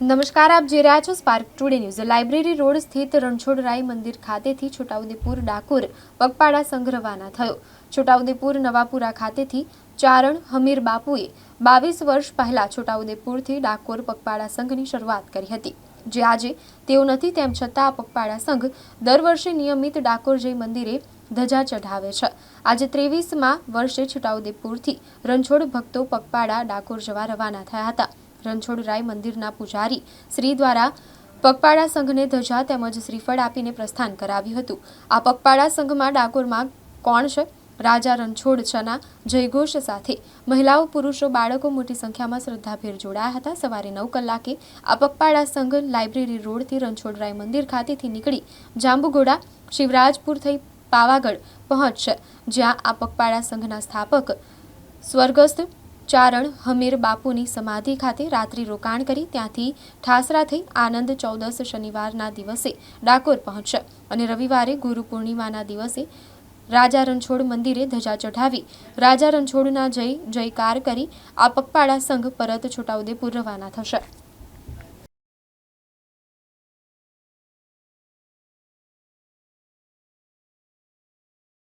નમસ્કાર, આપ જોઈ રહ્યા છો spark today news. Library road સ્થિત રણછોડરાય મંદિર ખાતેથી છોટાઉદેપુર ડાકોર પગપાળા સંઘ રવાના થયો। છોટાઉદેપુર નવાપુરા ખાતેથી ચારણ હમીર બાપુએ 22 વર્ષ પહેલા છોટાઉદેપુરથી ડાકોર પગપાળા સંઘની શરૂઆત કરી હતી, જે આજે તેઓ નથી। તેમ છતાં આ પગપાળા સંઘ દર વર્ષે નિયમિત ડાકોર જઈ મંદિરે ધજા ચઢાવે છે। આજે 23મા વર્ષે છોટાઉદેપુરથી રણછોડ ભક્તો પગપાળા ડાકોર જવા રવાના થયા હતા। રણછોડરાય મંદિરના પૂજારી શ્રી દ્વારા પગપાળા સંઘને ધજા તેમજ શ્રીફળ આપીને પ્રસ્થાન કરાવ્યું હતું। આ પગપાળા સંઘમાં ડાકોરમાં કોણ છે, રાજા રણછોડ છના જયઘોષ સાથે મહિલાઓ, પુરુષો, બાળકો મોટી સંખ્યામાં શ્રદ્ધાભેર જોડાયા હતા। સવારે 9 કલાકે આ પગપાળા સંઘ લાઇબ્રેરી રોડથી રણછોડરાય મંદિર ખાતેથી નીકળી જાંબુઘોડા શિવરાજપુર થઈ પાવાગઢ પહોંચશે, જ્યાં આ પગપાળા સંઘના સ્થાપક સ્વર્ગસ્થ ચારણ હમીર બાપુની સમાધિ ખાતે રાત્રિ રોકાણ કરી ત્યાંથી ઠાસરા થઈ આનંદ ચૌદસ શનિવારના દિવસે ડાકોર પહોંચશે અને રવિવારે ગુરુ પૂર્ણિમાના દિવસે રાજા રણછોડ મંદિરે ધજા ચઢાવી રાજા રણછોડના જય જયકાર કરી આ પગપાળા સંઘ પરત છોટાઉદેપુર રવાના થશે।